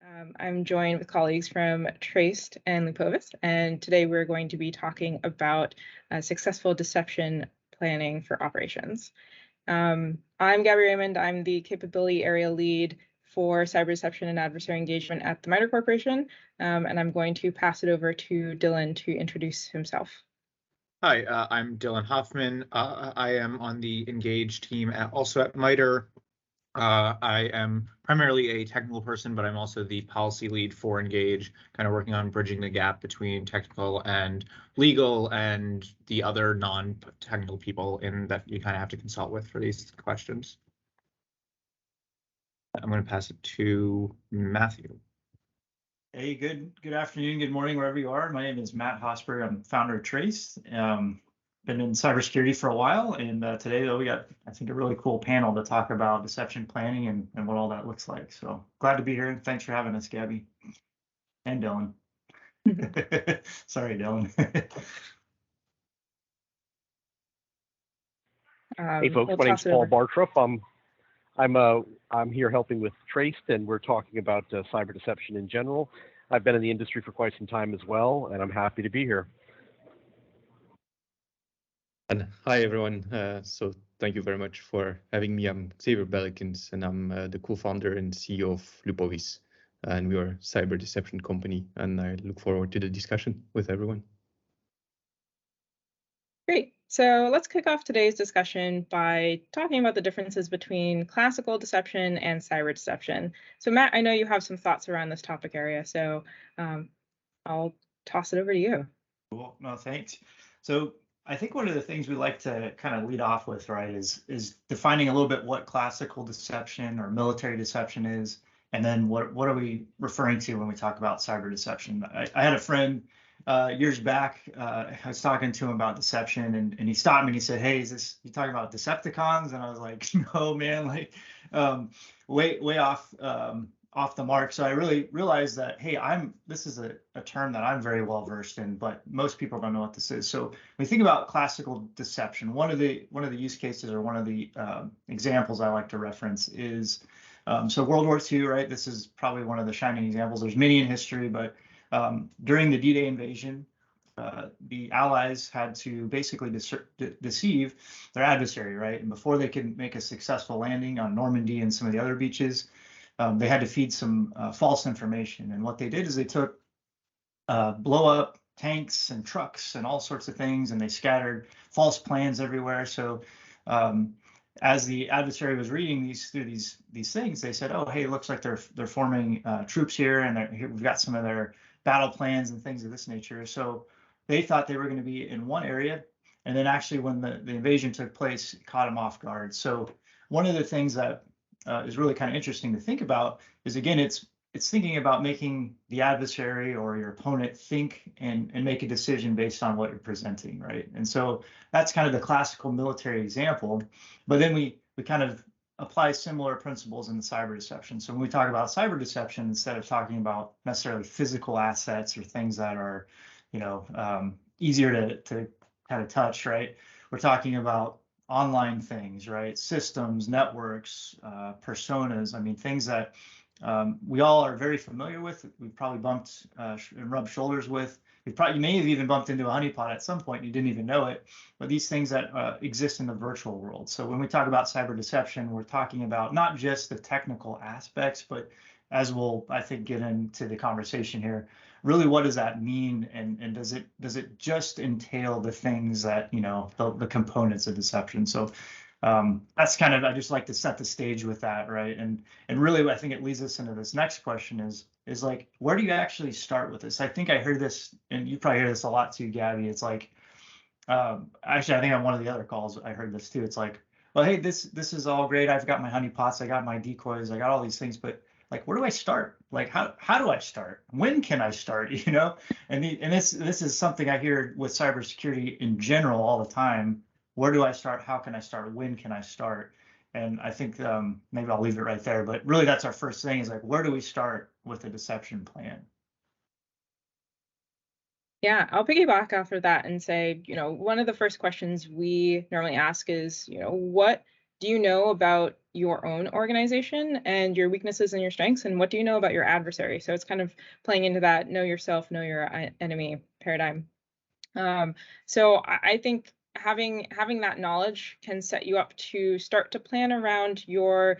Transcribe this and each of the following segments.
I'm joined with colleagues from Traced and Lipovis, and today we're going to be talking about successful deception planning for operations. I'm Gabby Raymond. I'm the capability area lead for cyber deception and adversary engagement at the MITRE Corporation, and I'm going to pass it over to Dylan to introduce himself. Hi, I'm Dylan Hoffman. I am on the Engage team also at MITRE. I am primarily a technical person, but I'm also the policy lead for Engage, kind of working on bridging the gap between technical and legal and the other non-technical people that you kind of have to consult with for these questions. I'm going to pass it to Matthew. Hey, good afternoon, good morning, wherever you are. My name is Matt Hosberg. I'm founder of Trace. Been in cybersecurity for a while, and today though we got, I think, a really cool panel to talk about deception planning and what all that looks like. So glad to be here, and thanks for having us, Gabby and Dylan. Sorry, Dylan. Hey folks, my name's Paul Bartrup. I'm here helping with Traced, and we're talking about cyber deception in general. I've been in the industry for quite some time as well, and I'm happy to be here. And hi everyone. So thank you very much for having me. I'm Xavier Bellikens, and I'm the co-founder and CEO of Lipovis, and we are a cyber deception company. And I look forward to the discussion with everyone. Great. So let's kick off today's discussion by talking about the differences between classical deception and cyber deception. So Matt, I know you have some thoughts around this topic area, so I'll toss it over to you. Cool. No, thanks. So I think one of the things we like to kind of lead off with, right, is defining a little bit what classical deception or military deception is, and then what are we referring to when we talk about cyber deception. I had a friend years back. I was talking to him about deception, and he stopped me and he said, "Hey, you talking about Decepticons?" And I was like, "No, man, like way off the mark." So I really realized that, hey, this is a term that I'm very well versed in, but most people don't know what this is. So when we think about classical deception, one of the use cases, or one of the examples I like to reference is so World War II, right? This is probably one of the shining examples. There's many in history, but during the D-Day invasion, the Allies had to basically deceive their adversary, right? And before they could make a successful landing on Normandy and some of the other beaches, they had to feed some false information. And what they did is they took blow up tanks and trucks and all sorts of things, and they scattered false plans everywhere. So as the adversary was reading these things, they said, "Oh, hey, it looks like they're forming troops here, and we've got some of their battle plans and things of this nature." So they thought they were going to be in one area, and then actually when the invasion took place, it caught them off guard. So one of the things that is really kind of interesting to think about is, again, it's thinking about making the adversary or your opponent think and make a decision based on what you're presenting, right? And so that's kind of the classical military example. But then we kind of apply similar principles in the cyber deception. So when we talk about cyber deception, instead of talking about necessarily physical assets or things that are, easier to kind of touch, right? We're talking about online things, right? Systems, networks, personas. I mean, things that we all are very familiar with. We've probably bumped and rubbed shoulders with. You may have even bumped into a honeypot at some point and you didn't even know it. But these things that exist in the virtual world. So when we talk about cyber deception, we're talking about not just the technical aspects, but as we'll, I think, get into the conversation here, really, what does that mean, and does it just entail the things that, the components of deception? So that's kind of, I just like to set the stage with that, right? And really, I think it leads us into this next question is like, where do you actually start with this? I think I heard this, and you probably hear this a lot too, Gabby. It's like, actually, I think on one of the other calls I heard this too. It's like, well, hey, this is all great. I've got my honeypots, I got my decoys, I got all these things, but like, where do I start? Like, how do I start? When can I start? And this is something I hear with cybersecurity in general all the time. Where do I start? How can I start? When can I start? And I think maybe I'll leave it right there. But really, that's our first thing, is like, where do we start with a deception plan? Yeah, I'll piggyback after that and say, one of the first questions we normally ask is, what do you know about, your own organization and your weaknesses and your strengths, and what do you know about your adversary? So it's kind of playing into that know yourself, know your enemy paradigm. So I think having that knowledge can set you up to start to plan around your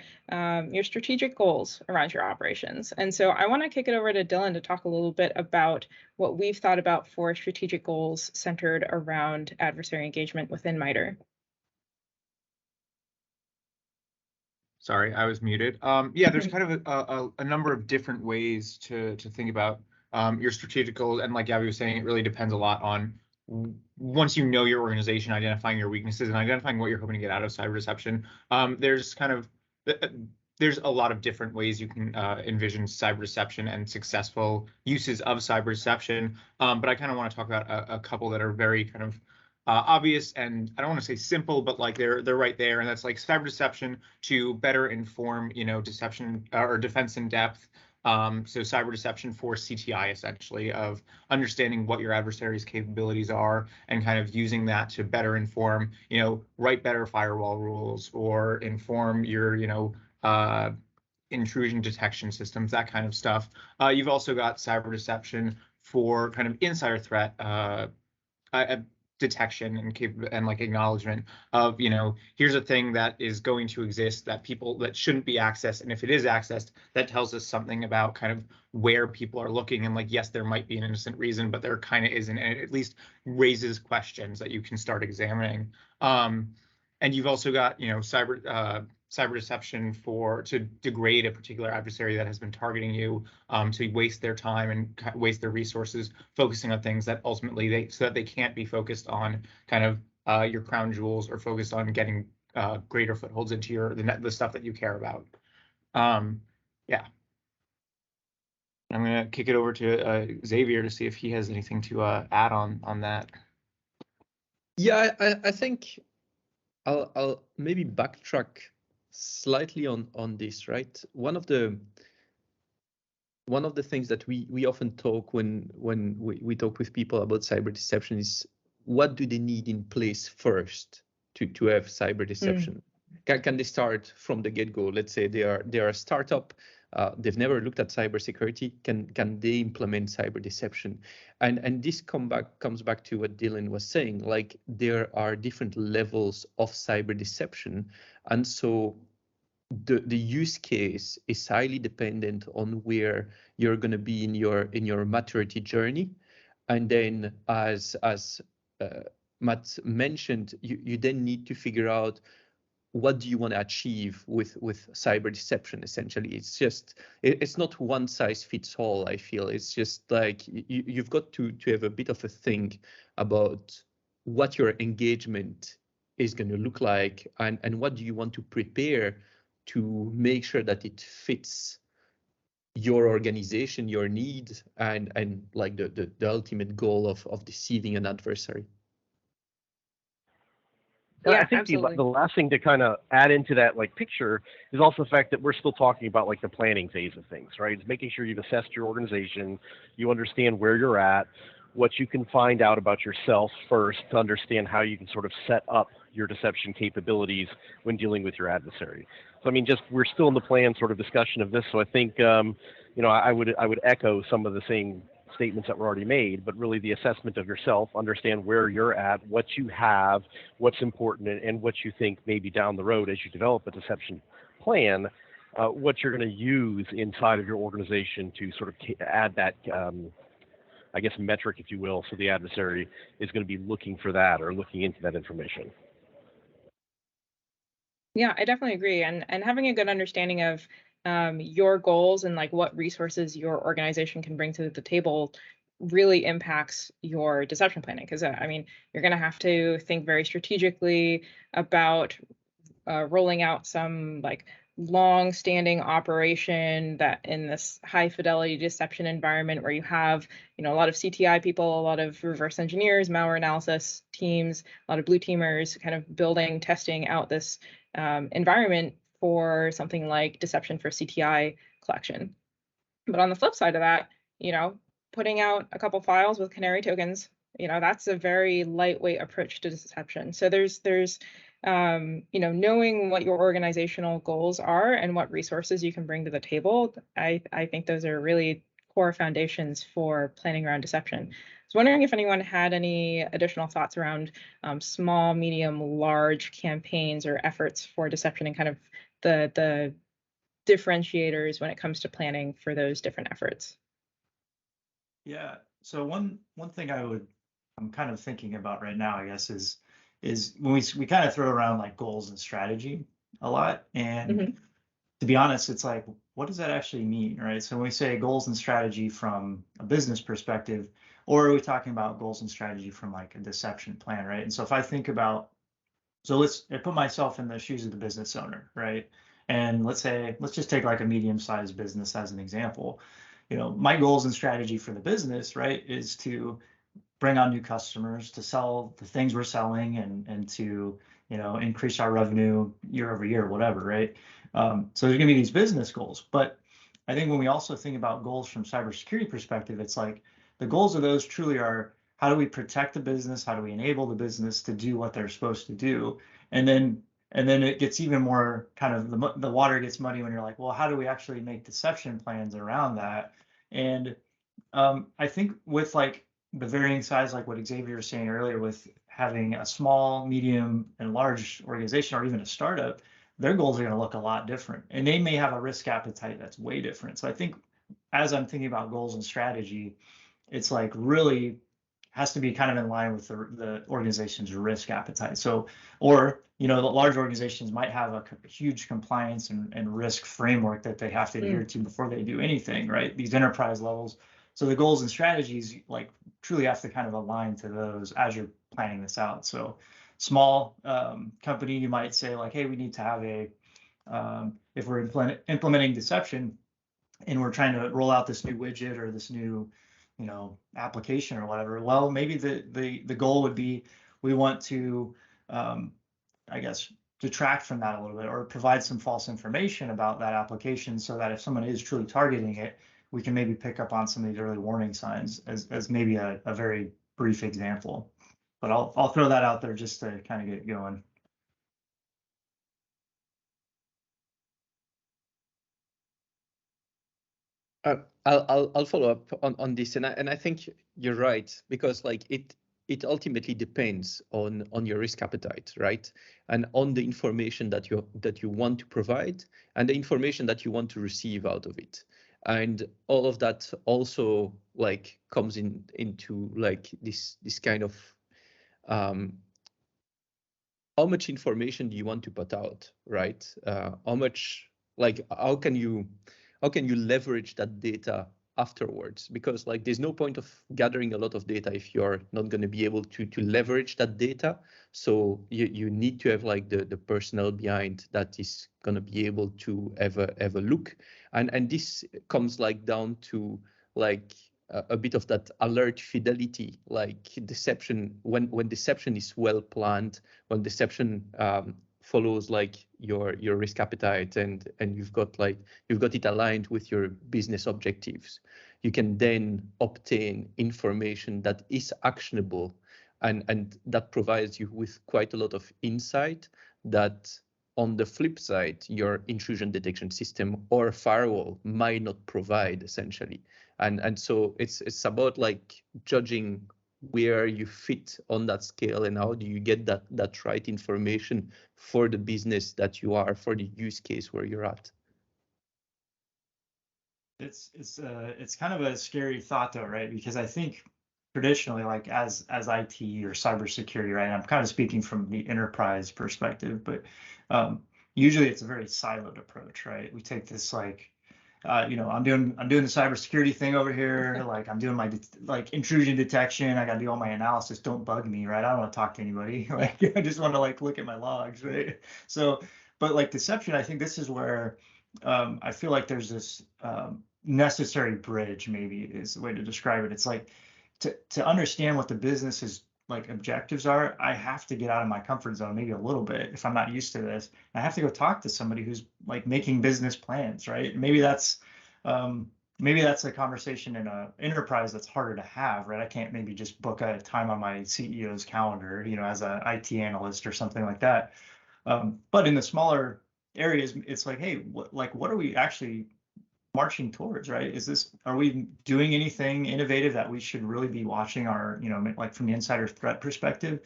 strategic goals around your operations. And so I want to kick it over to Dylan to talk a little bit about what we've thought about for strategic goals centered around adversary engagement within MITRE. Sorry, I was muted. Yeah, there's kind of a number of different ways to think about your strategic goals, and like Gabby was saying, it really depends a lot on once you know your organization, identifying your weaknesses and identifying what you're hoping to get out of cyber deception. There's a lot of different ways you can envision cyber deception and successful uses of cyber deception. But I kind of want to talk about a couple that are very kind of obvious, and I don't want to say simple, but like they're right there. And that's like cyber deception to better inform, deception or defense in depth. So cyber deception for CTI, essentially, of understanding what your adversary's capabilities are and kind of using that to better inform, write better firewall rules or inform your, intrusion detection systems, that kind of stuff. You've also got cyber deception for kind of insider threat detection and like acknowledgement of, here's a thing that is going to exist that shouldn't be accessed, and if it is accessed, that tells us something about kind of where people are looking, and like, yes, there might be an innocent reason, but there kind of isn't, and it at least raises questions that you can start examining. And you've also got, cyber deception to degrade a particular adversary that has been targeting you, to waste their time and waste their resources focusing on things that ultimately so that they can't be focused on kind of your crown jewels or focused on getting greater footholds into the stuff that you care about. Yeah. I'm gonna kick it over to Xavier to see if he has anything to add on that. Yeah, I think I'll maybe backtrack slightly on this, right? One of the things that we often talk when we talk with people about cyber deception is, what do they need in place first to have cyber deception? Can they start from the get-go? Let's say they are a startup, they've never looked at cybersecurity. Can they implement cyber deception? And this comes back to what Dylan was saying. Like, there are different levels of cyber deception, and so the use case is highly dependent on where you're going to be in your maturity journey. And then, as Matt mentioned, you then need to figure out, what do you want to achieve with cyber deception? Essentially, it's not one size fits all. I feel it's just like you've got to have a bit of a think about what your engagement is going to look like, and what do you want to prepare to make sure that it fits your organization, your needs, and like the ultimate goal of deceiving an adversary. Yeah, I think the last thing to kind of add into that picture is also the fact that we're still talking about the planning phase of things, right? It's making sure you've assessed your organization, you understand where you're at, what you can find out about yourself first to understand how you can sort of set up your deception capabilities when dealing with your adversary. So I mean, we're still in the plan sort of discussion of this. So I think I would echo some of the same statements that were already made, but really the assessment of yourself, understand where you're at, what you have, what's important, and what you think maybe down the road as you develop a deception plan, what you're going to use inside of your organization to sort of add that, I guess, metric, if you will, so the adversary is going to be looking for that or looking into that information. Yeah, I definitely agree. And having a good understanding of your goals and what resources your organization can bring to the table really impacts your deception planning. Because I mean, you're going to have to think very strategically about rolling out some long-standing operation that in this high fidelity deception environment where you have a lot of CTI people, a lot of reverse engineers, malware analysis teams, a lot of blue teamers kind of building, testing out this environment for something like deception for CTI collection. But on the flip side of that, putting out a couple files with canary tokens, that's a very lightweight approach to deception. So there's knowing what your organizational goals are and what resources you can bring to the table, I think those are really core foundations for planning around deception. I was wondering if anyone had any additional thoughts around small, medium, large campaigns or efforts for deception and kind of the differentiators when it comes to planning for those different efforts. Yeah. So one thing I'm kind of thinking about right now, I guess, is when we kind of throw around like goals and strategy a lot. And to be honest, it's like, what does that actually mean, right? So when we say goals and strategy from a business perspective, or are we talking about goals and strategy from like a deception plan, right? And so if I think about, so I put myself in the shoes of the business owner, right? And let's just take like a medium-sized business as an example. My goals and strategy for the business, right, is to bring on new customers, to sell the things we're selling, and to increase our revenue year over year, whatever, right? So there's going to be these business goals, but I think when we also think about goals from cybersecurity perspective, it's like the goals of those truly are, how do we protect the business? How do we enable the business to do what they're supposed to do? And then it gets even more kind of the water gets muddy when you're like, well, how do we actually make deception plans around that? And I think with like the varying size, like what Xavier was saying earlier, with having a small, medium, and large organization, or even a startup, their goals are going to look a lot different, and they may have a risk appetite that's way different. So I think as I'm thinking about goals and strategy, it's like really has to be kind of in line with the organization's risk appetite. So, or the large organizations might have a huge compliance and risk framework that they have to adhere to before they do anything, right? These enterprise levels. So the goals and strategies like truly have to kind of align to those as you're planning this out. So small company, you might say like, hey, we need to have if we're implementing deception and we're trying to roll out this new widget or this new application or whatever, well, maybe the goal would be, we want to I guess detract from that a little bit, or provide some false information about that application, so that if someone is truly targeting it, we can maybe pick up on some of these early warning signs, as maybe a very brief example. But I'll throw that out there just to kind of get going. I'll follow up on this, and I think you're right, because like it ultimately depends on your risk appetite, right, and on the information that you want to provide and the information that you want to receive out of it, and all of that also like comes into like this kind of how much information do you want to put out, right? How much, like, how can you leverage that data afterwards? Because like there's no point of gathering a lot of data if you're not going to be able to leverage that data. So you need to have like the personnel behind that is going to be able to have a look, and this comes like down to like a bit of that alert fidelity, like deception, when deception is well planned, when deception follows like your risk appetite, and you've got it aligned with your business objectives, you can then obtain information that is actionable, and that provides you with quite a lot of insight that on the flip side your intrusion detection system or firewall might not provide, essentially. And so it's about like judging where you fit on that scale, and how do you get that right information for the business that you are, for the use case where you're at. It's kind of a scary thought though, right? Because I think traditionally, like as IT or cybersecurity, right? I'm kind of speaking from the enterprise perspective, but usually it's a very siloed approach, right? We take this like, I'm doing the cybersecurity thing over here. Like I'm doing my like intrusion detection. I got to do all my analysis. Don't bug me, right? I don't want to talk to anybody. Like I just want to like look at my logs, right? So, but like deception, I think this is where I feel like there's this necessary bridge, maybe is the way to describe it. It's like to understand what the business's like objectives are, I have to get out of my comfort zone maybe a little bit if I'm not used to this. I have to go talk to somebody who's like making business plans, right? Maybe that's a conversation in an enterprise that's harder to have, right? I can't maybe just book a time on my CEO's calendar, as a IT analyst or something like that. But in the smaller areas, it's like, hey, what are we actually marching towards, right? Are we doing anything innovative that we should really be watching our, like from the insider threat perspective?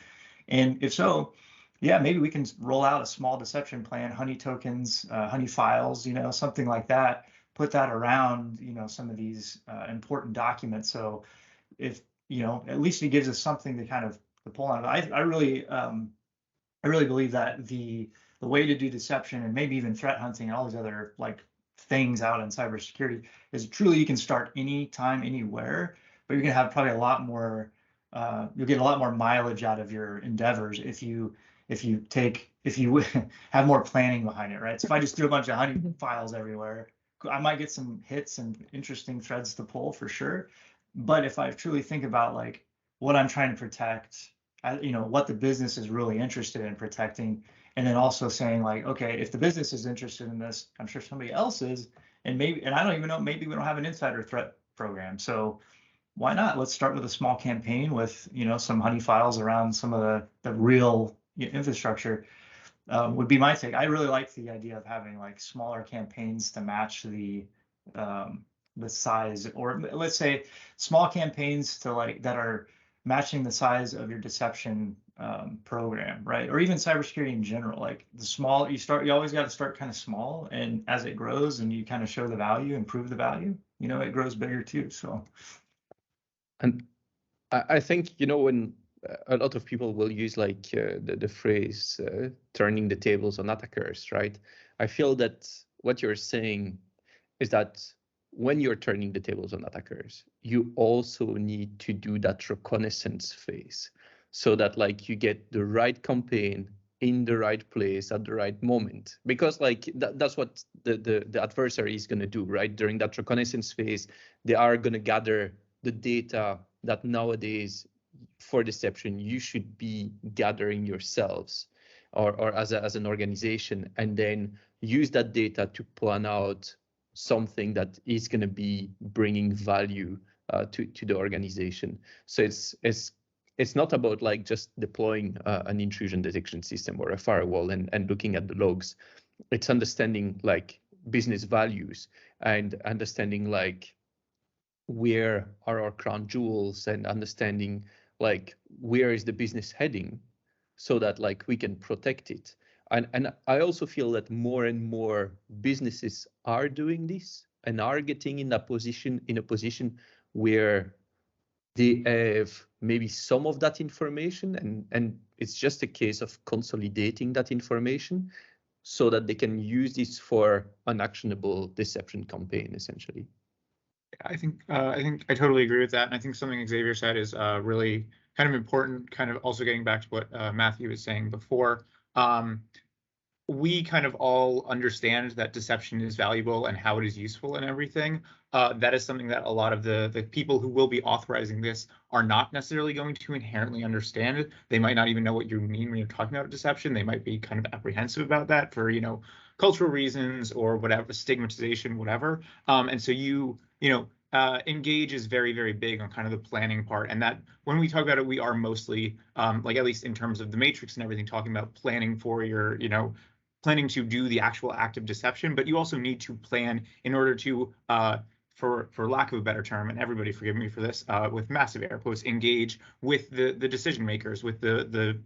And if so, yeah, maybe we can roll out a small deception plan, honey tokens, honey files, something like that, put that around, some of these important documents. So if, at least it gives us something to kind of to pull on. I really believe that the way to do deception and maybe even threat hunting and all these other like things out in cybersecurity is truly you can start anytime, anywhere, but you're gonna have probably a lot more. You'll get a lot more mileage out of your endeavors if you have more planning behind it, right? So if I just threw a bunch of honey files everywhere, I might get some hits and interesting threads to pull for sure. But if I truly think about like what I'm trying to protect, what the business is really interested in protecting, and then also saying like, okay, if the business is interested in this, I'm sure somebody else is, and I don't even know, maybe we don't have an insider threat program. So why not? Let's start with a small campaign with, some honey files around some of the real infrastructure. Would be my take. I really like the idea of having like smaller campaigns to match the size, or let's say small campaigns to like that are matching the size of your deception program, right? Or even cybersecurity in general. Like you always got to start kind of small, and as it grows and you kind of show the value and prove the value, it grows bigger too. So, and I think when a lot of people will use like the phrase turning the tables on attackers, right? I feel that what you're saying is that when you're turning the tables on attackers, you also need to do that reconnaissance phase so that like you get the right campaign in the right place at the right moment, because like that's what the adversary is going to do, right? During that reconnaissance phase, they are going to gather the data that nowadays for deception you should be gathering yourselves or as an organization, and then use that data to plan out something that is going to be bringing value to the organization. So it's not about like just deploying an intrusion detection system or a firewall and looking at the logs. It's understanding like business values and understanding like where are our crown jewels, and understanding like where is the business heading so that like we can protect it. And I also feel that more and more businesses are doing this and are getting in a position where they have maybe some of that information, and it's just a case of consolidating that information so that they can use this for an actionable deception campaign, essentially. I think I totally agree with that, and I think something Xavier said is really kind of important. Kind of also getting back to what Matthew was saying before. We kind of all understand that deception is valuable and how it is useful and everything. That is something that a lot of the people who will be authorizing this are not necessarily going to inherently understand. They might not even know what you mean when you're talking about deception. They might be kind of apprehensive about that for cultural reasons or whatever, stigmatization, whatever. And so engage is very, very big on kind of the planning part. And that when we talk about it, we are mostly like, at least in terms of the matrix and everything, talking about planning for your, planning to do the actual act of deception, but you also need to plan in order to, for lack of a better term, and everybody forgive me for this, with massive air quotes, engage with the decision makers, with the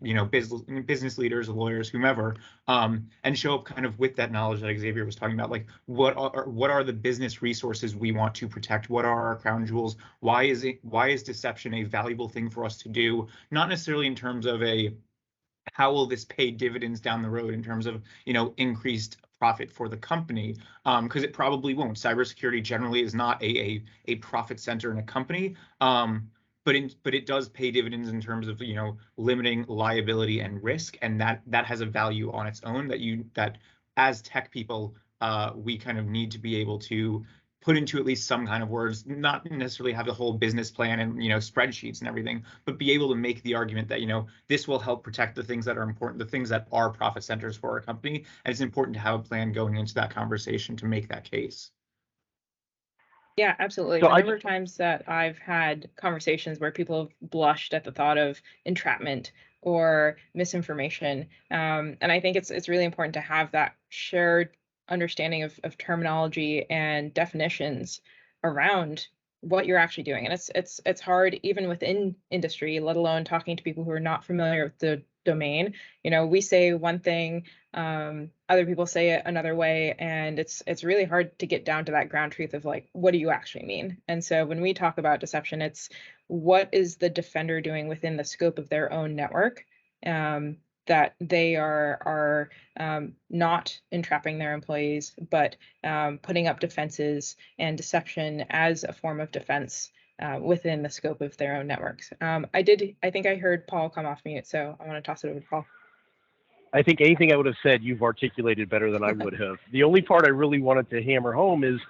business leaders, lawyers, whomever, and show up kind of with that knowledge that Xavier was talking about, like what are the business resources we want to protect? What are our crown jewels? Why is deception a valuable thing for us to do? Not necessarily in terms of how will this pay dividends down the road in terms of increased profit for the company, because it probably won't. Cybersecurity generally is not a profit center in a company, but it does pay dividends in terms of limiting liability and risk, and that has a value on its own that as tech people we kind of need to be able to put into at least some kind of words, not necessarily have the whole business plan and spreadsheets and everything, but be able to make the argument that this will help protect the things that are important, the things that are profit centers for our company, and it's important to have a plan going into that conversation to make that case. Yeah, absolutely. So the number of times that I've had conversations where people have blushed at the thought of entrapment or misinformation. And I think it's really important to have that shared understanding of terminology and definitions around what you're actually doing. And it's hard even within industry, let alone talking to people who are not familiar with the domain. You know, we say one thing, other people say it another way, and it's really hard to get down to that ground truth of like, what do you actually mean? And so when we talk about deception, it's what is the defender doing within the scope of their own network, that they are not entrapping their employees, but putting up defenses and deception as a form of defense within the scope of their own networks. I think I heard Paul come off mute, so I want to toss it over to Paul. I think anything I would have said, you've articulated better than I would have. The only part I really wanted to hammer home is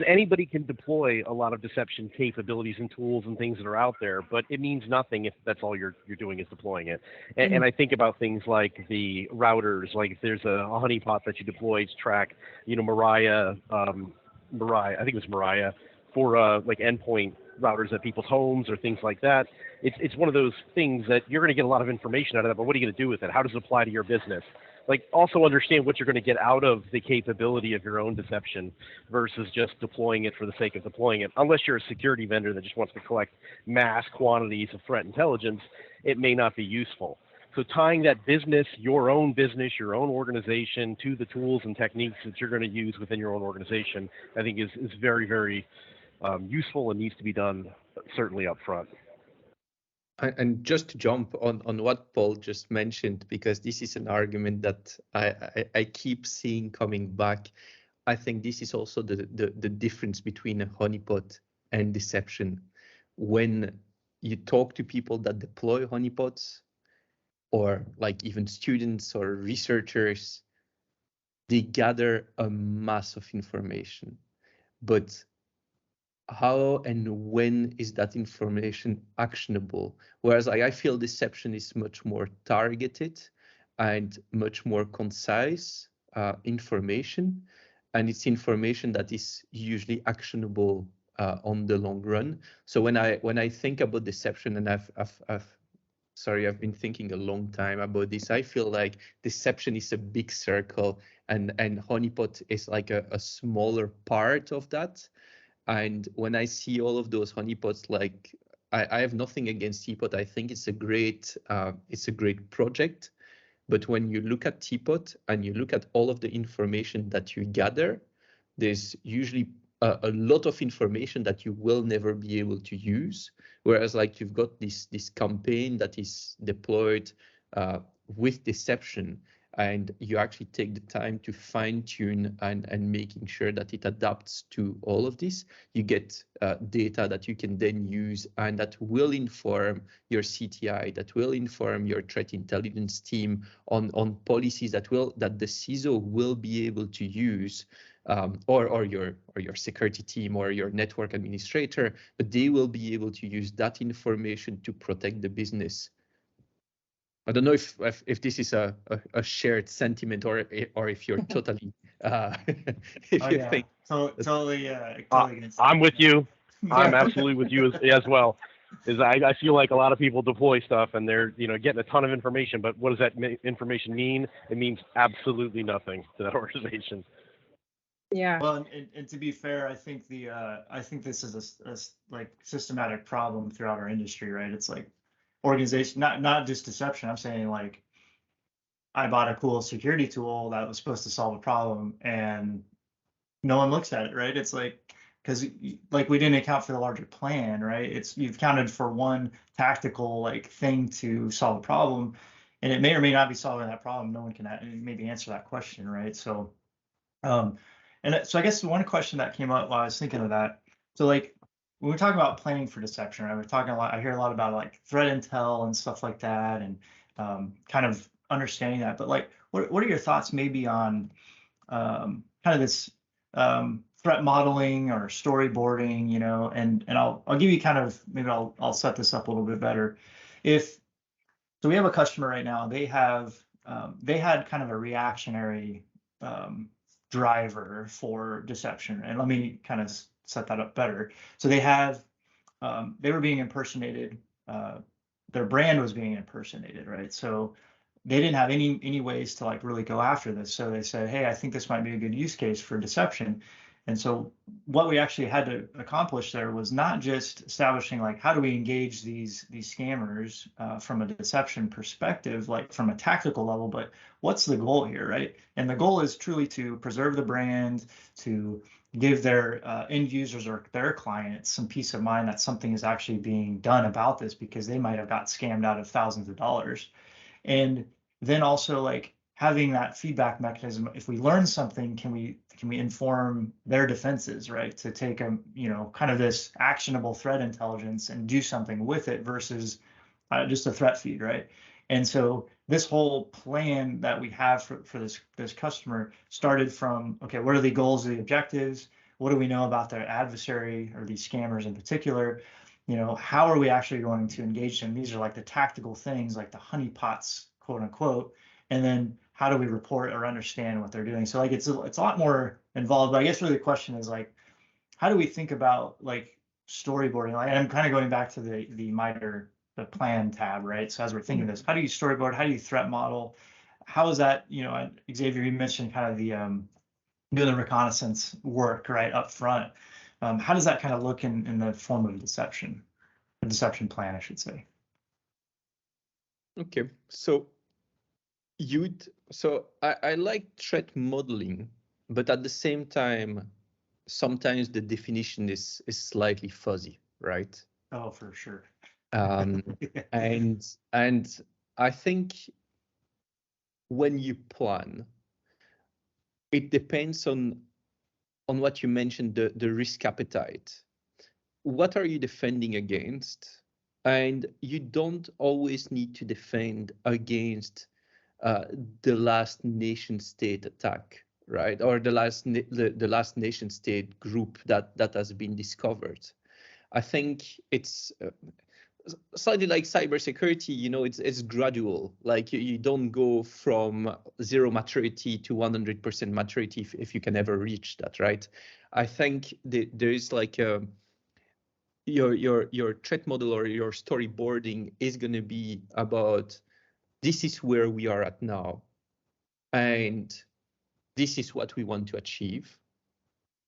anybody can deploy a lot of deception capabilities and tools and things that are out there, but it means nothing if that's all you're doing is deploying it. And I think about things like the routers, like if there's a honeypot that you deploy to track, Mariah, I think it was Mariah, for like endpoint routers at people's homes or things like that. It's one of those things that you're going to get a lot of information out of that, but what are you going to do with it? How does it apply to your business? Like, also understand what you're going to get out of the capability of your own deception versus just deploying it for the sake of deploying it. Unless you're a security vendor that just wants to collect mass quantities of threat intelligence, it may not be useful. So tying that business, your own organization, to the tools and techniques that you're going to use within your own organization, I think is very, very useful and needs to be done certainly up front. And just to jump on what Paul just mentioned, because this is an argument that I keep seeing coming back. I think this is also the difference between a honeypot and deception. When you talk to people that deploy honeypots, or like even students or researchers, they gather a mass of information. But how and when is that information actionable? Whereas I feel deception is much more targeted and much more concise information, and it's information that is usually actionable on the long run. So when I think about deception, and I've been thinking a long time about this, I feel like deception is a big circle, and honeypot is like a smaller part of that. And when I see all of those honeypots, like I have nothing against Teapot. I think it's a great project. But when you look at Teapot and you look at all of the information that you gather, there's usually a lot of information that you will never be able to use. Whereas like you've got this campaign that is deployed with deception, and you actually take the time to fine tune and making sure that it adapts to all of this. You get data that you can then use and that will inform your CTI, that will inform your threat intelligence team on policies that the CISO will be able to use, or your security team or your network administrator, but they will be able to use that information to protect the business. I don't know if this is a shared sentiment or if you're totally think. So totally I'm with you. I'm absolutely with you as well. I feel like a lot of people deploy stuff and they're getting a ton of information, but what does that information mean? It means absolutely nothing to that organization. Yeah. Well, and to be fair, I think this is a like systematic problem throughout our industry, right? It's like organization, not just deception. I'm saying like I bought a cool security tool that was supposed to solve a problem and no one looks at it, right? It's like, because like we didn't account for the larger plan, right? You've counted for one tactical like thing to solve a problem, and it may or may not be solving that problem. No one can maybe answer that question, right? So so I guess one question that came up while I was thinking of that, so like when we're talking about planning for deception, right, we're talking a lot, I hear a lot about like threat intel and stuff like that, and kind of understanding that. But like, what are your thoughts maybe on kind of this threat modeling or storyboarding, and I'll give you kind of, maybe I'll set this up a little bit better. So we have a customer right now, they had kind of a reactionary driver for deception, and let me kind of set that up better. So they were being impersonated their brand was being impersonated, right? So they didn't have any ways to like really go after this. So they said, hey, I think this might be a good use case for deception. And so what we actually had to accomplish there was not just establishing like how do we engage these scammers from a deception perspective, like from a tactical level, but what's the goal here, right? And the goal is truly to preserve the brand, to give their end users or their clients some peace of mind that something is actually being done about this, because they might have got scammed out of thousands of dollars. And then also like having that feedback mechanism. If we learn something, can we inform their defenses, right? To take a, you know, kind of this actionable threat intelligence and do something with it versus just a threat feed, right? And so this whole plan that we have for this customer started from, okay, what are the goals, the objectives? What do we know about their adversary or these scammers in particular? You know, how are we actually going to engage them? These are like the tactical things, like the honeypots, quote unquote. And then how do we report or understand what they're doing? So like it's a lot more involved. But I guess really the question is like, how do we think about like storyboarding? Like, I'm kind of going back to the MITRE, the plan tab, right? So as we're thinking of this, how do you storyboard? How do you threat model? How is that, you know, Xavier, you mentioned kind of the doing the reconnaissance work, right, up front. How does that kind of look in the form of deception? A deception plan, I should say. Okay, so I like threat modeling, but at the same time, sometimes the definition is slightly fuzzy, right? Oh, for sure. And I think when you plan, it depends on what you mentioned, the risk appetite. What are you defending against? And you don't always need to defend against the last nation state attack, right? Or the last nation state group that has been discovered. I think it's slightly like cybersecurity, you know, it's gradual. Like you don't go from 0 maturity to 100% maturity if you can ever reach that, right? I think there is like your threat model or your storyboarding is going to be about, this is where we are at now, and this is what we want to achieve.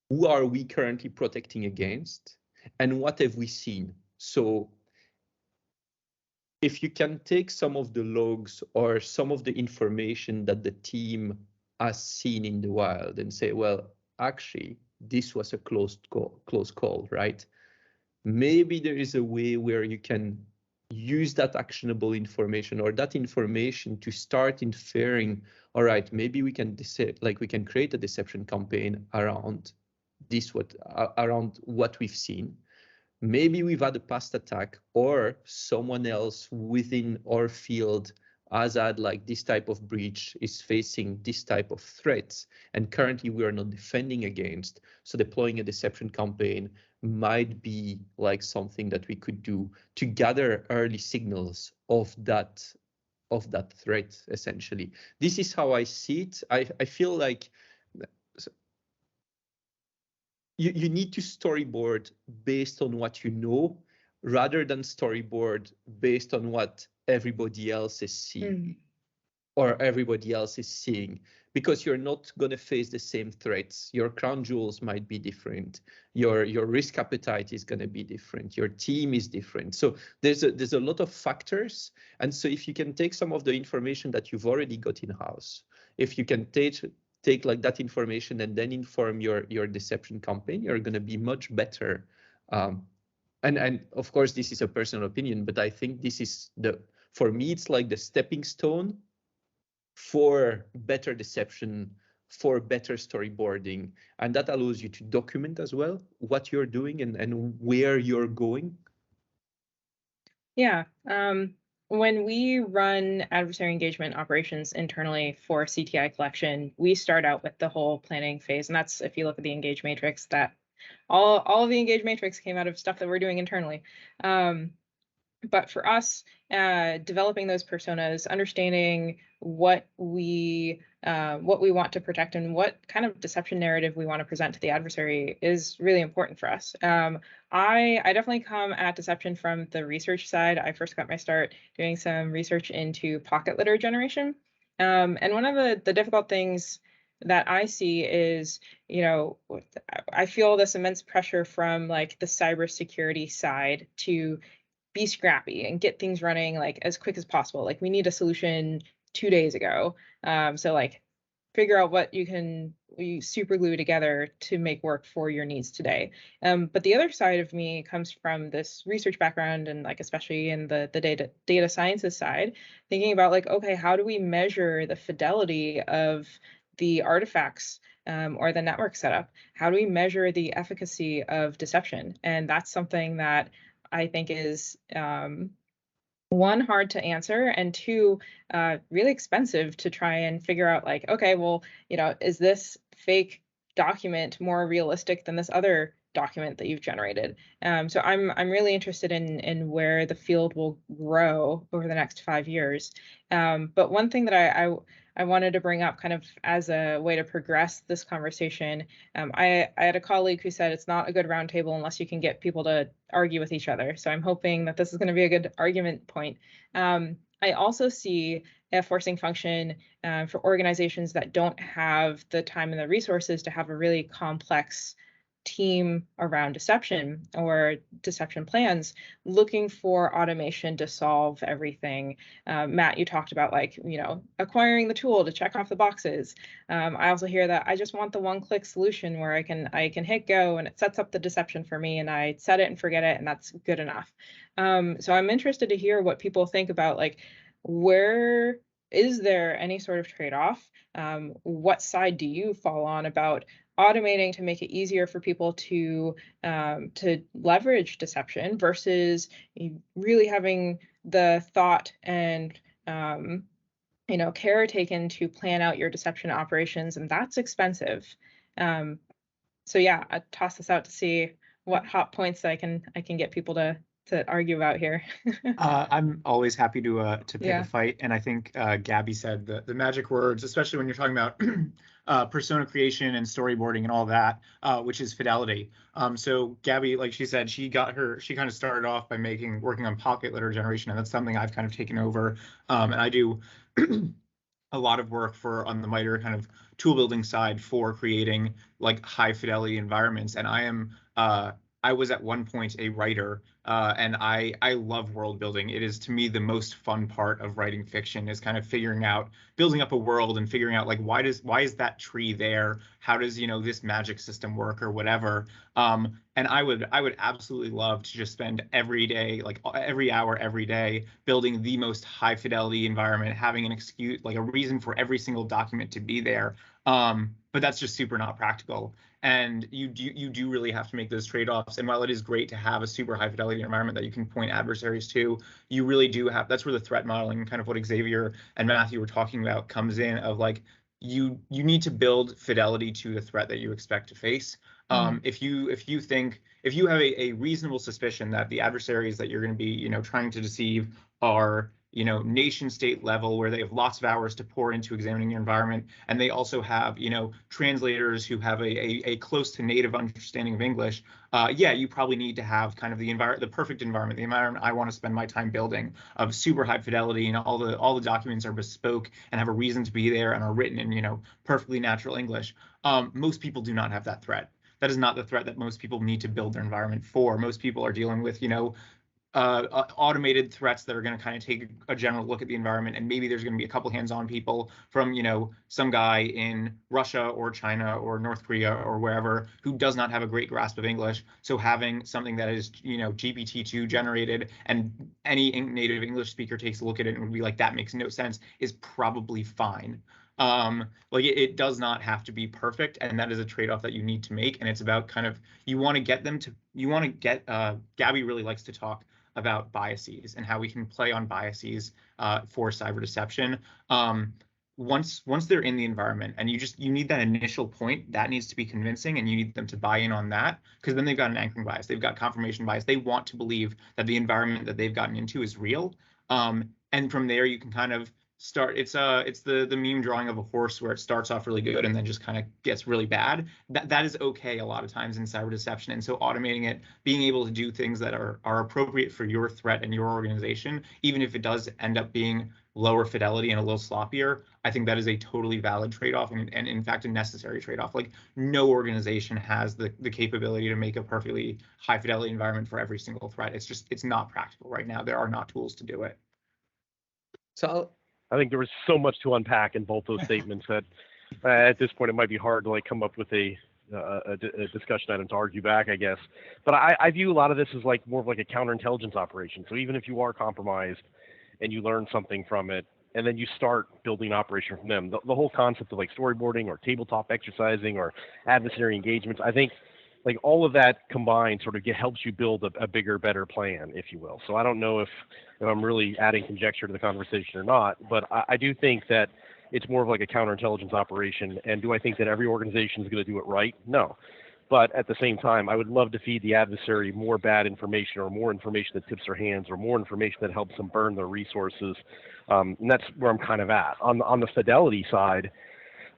Who are we currently protecting against, and what have we seen? So if you can take some of the logs or some of the information that the team has seen in the wild and say, well, actually, this was a close call, right? Maybe there is a way where you can use that actionable information or that information to start inferring, all right, maybe we can create a deception campaign around around what we've seen. Maybe we've had a past attack, or someone else within our field has had like this type of breach, is facing this type of threats, and currently we are not defending against. So deploying a deception campaign might be like something that we could do to gather early signals of that threat, essentially. This is how I see it. I feel like you need to storyboard based on what you know, rather than storyboard based on what everybody else is seeing or everybody else is seeing, because you're not going to face the same threats. Your crown jewels might be different. Your risk appetite is going to be different. Your team is different. So there's a lot of factors. And so if you can take some of the information that you've already got in-house, if you can take like that information and then inform your deception campaign, you're going to be much better. And of course, this is a personal opinion, but I think this is for me, it's like the stepping stone for better deception, for better storyboarding. And that allows you to document as well what you're doing and where you're going. Yeah. When we run adversary engagement operations internally for CTI collection, we start out with the whole planning phase. And that's, if you look at the engage matrix, that all of the engage matrix came out of stuff that we're doing internally. But for us, developing those personas, understanding what we want to protect and what kind of deception narrative we want to present to the adversary is really important for us. I definitely come at deception from the research side. I first got my start doing some research into pocket litter generation. And one of the difficult things that I see is, I feel this immense pressure from like the cybersecurity side to be scrappy and get things running like as quick as possible. Like we need a solution 2 days ago. So like figure out what you super glue together to make work for your needs today. But the other side of me comes from this research background and like especially in the data sciences side, thinking about like, okay, how do we measure the fidelity of the artifacts or the network setup? How do we measure the efficacy of deception? And that's something that I think is one, hard to answer, and two, really expensive to try and figure out like, okay, well, is this fake document more realistic than this other document that you've generated? So I'm really interested in where the field will grow over the next 5 years. But one thing that I wanted to bring up kind of as a way to progress this conversation, I had a colleague who said it's not a good roundtable unless you can get people to argue with each other. So I'm hoping that this is going to be a good argument point. I also see a forcing function for organizations that don't have the time and the resources to have a really complex team around deception or deception plans, looking for automation to solve everything. Matt, you talked about like, acquiring the tool to check off the boxes. I also hear that I just want the one-click solution where I can hit go and it sets up the deception for me and I set it and forget it and that's good enough. So I'm interested to hear what people think about like, where is there any sort of trade-off? What side do you fall on about automating to make it easier for people to leverage deception versus really having the thought and care taken to plan out your deception operations, and that's expensive. So yeah, I toss this out to see what hot points I can get people to argue about here. I'm always happy to pick Yeah. a fight, and I think Gabby said the magic words, especially when you're talking about persona creation and storyboarding and all that, which is fidelity. So Gabby, like she said, she kind of started off by working on pocket litter generation, and that's something I've kind of taken over, and I do a lot of work on the MITRE kind of tool building side for creating like high fidelity environments. And I was at one point a writer, and I love world building. It is to me the most fun part of writing fiction, is kind of building up a world and figuring out like why is that tree there? How does this magic system work or whatever? And I would absolutely love to just spend every day, like every hour, every day, building the most high fidelity environment, having an excuse, like a reason for every single document to be there. But that's just super not practical. And you do really have to make those trade-offs. And while it is great to have a super high fidelity environment that you can point adversaries to, you really do have, that's where the threat modeling, kind of what Xavier and Matthew were talking about, comes in, of like, you need to build fidelity to the threat that you expect to face. If you have a reasonable suspicion that the adversaries that you're going to be trying to deceive are nation state level, where they have lots of hours to pour into examining your environment, and they also have translators who have a close to native understanding of English, yeah, you probably need to have kind of the perfect environment, the environment I want to spend my time building, of super high fidelity, and all the documents are bespoke and have a reason to be there and are written in perfectly natural English. Most people do not have that threat. That is not the threat that most people need to build their environment for. Most people are dealing with automated threats that are going to kind of take a general look at the environment, and maybe there's going to be a couple hands-on people from some guy in Russia or China or North Korea or wherever who does not have a great grasp of English. So having something that is GPT-2 generated and any native English speaker takes a look at it and would be like, that makes no sense, is probably fine. Like it does not have to be perfect, and that is a trade-off that you need to make. And it's about kind of, Gabby really likes to talk about biases and how we can play on biases for cyber deception. once they're in the environment and you need that initial point that needs to be convincing, and you need them to buy in on that, because then they've got an anchoring bias, they've got confirmation bias, they want to believe that the environment that they've gotten into is real. And from there you can kind of start, it's the meme drawing of a horse where it starts off really good and then just kind of gets really bad. That is okay a lot of times in cyber deception. And so automating it, being able to do things that are appropriate for your threat and your organization, even if it does end up being lower fidelity and a little sloppier, I think that is a totally valid trade-off, and in fact a necessary trade-off. Like, no organization has the capability to make a perfectly high fidelity environment for every single threat. It's not practical right now. There are not tools to do it. So I think there was so much to unpack in both those statements that at this point it might be hard to like come up with a discussion item to argue back, I guess. But I view a lot of this as like more of like a counterintelligence operation. So even if you are compromised and you learn something from it, and then you start building an operation from them, the whole concept of like storyboarding or tabletop exercising or adversary engagements, I think like all of that combined sort of helps you build a bigger, better plan, if you will. So I don't know if I'm really adding conjecture to the conversation or not, but I do think that it's more of like a counterintelligence operation. And do I think that every organization is going to do it right? No. But at the same time, I would love to feed the adversary more bad information, or more information that tips their hands, or more information that helps them burn their resources. And that's where I'm kind of at. On the fidelity side,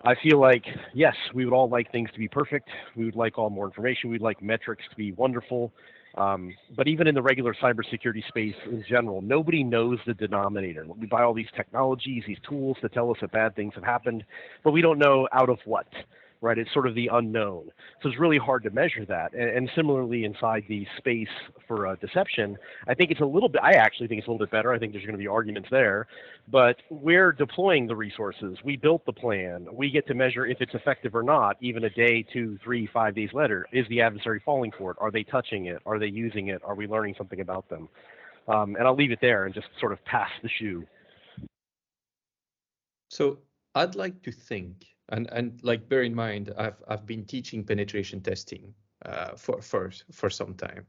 I feel like, yes, we would all like things to be perfect. We would like all more information. We'd like metrics to be wonderful. But even in the regular cybersecurity space in general, nobody knows the denominator. We buy all these technologies, these tools to tell us that bad things have happened, but we don't know out of what, right? It's sort of the unknown. So it's really hard to measure that. And similarly, inside the space for deception, I think it's a little bit, I actually think it's a little bit better. I think there's going to be arguments there, but we're deploying the resources. We built the plan. We get to measure if it's effective or not, even a day, 2, 3, 5 days later. Is the adversary falling for it? Are they touching it? Are they using it? Are we learning something about them? And I'll leave it there and just sort of pass the shoe. So I'd like to think, and like bear in mind, I've been teaching penetration testing for some time,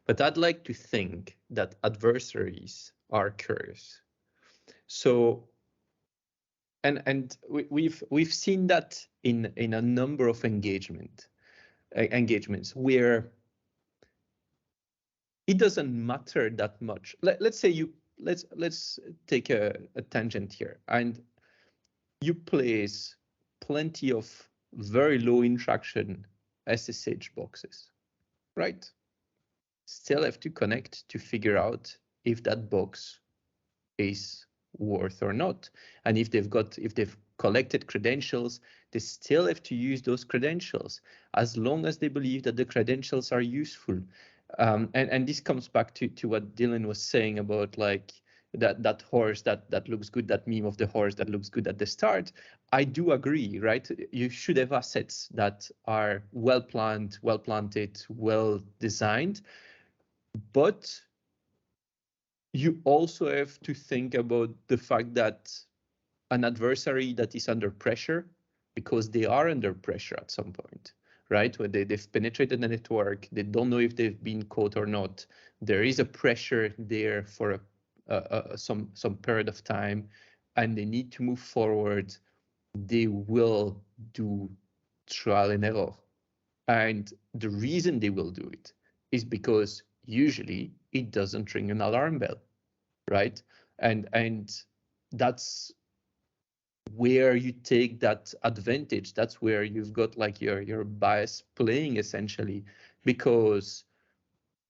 but I'd like to think that adversaries are curious. So, and we've seen that in a number of engagements where it doesn't matter that much. Let's say let's take a tangent here, and you place plenty of very low interaction SSH boxes, right? Still have to connect to figure out if that box is worth or not. And if they've collected credentials, they still have to use those credentials as long as they believe that the credentials are useful. And this comes back to what Dylan was saying about like that horse that looks good, that meme of the horse that looks good at the start. I do agree, right? You should have assets that are well planned, well planted, well designed, but you also have to think about the fact that an adversary that is under pressure, because they are under pressure at some point, right? When they've penetrated the network, they don't know if they've been caught or not. There is a pressure there for some period of time, and they need to move forward. They will do trial and error. And the reason they will do it is because usually it doesn't ring an alarm bell, right? And that's where you take that advantage. That's where you've got like your bias playing essentially, because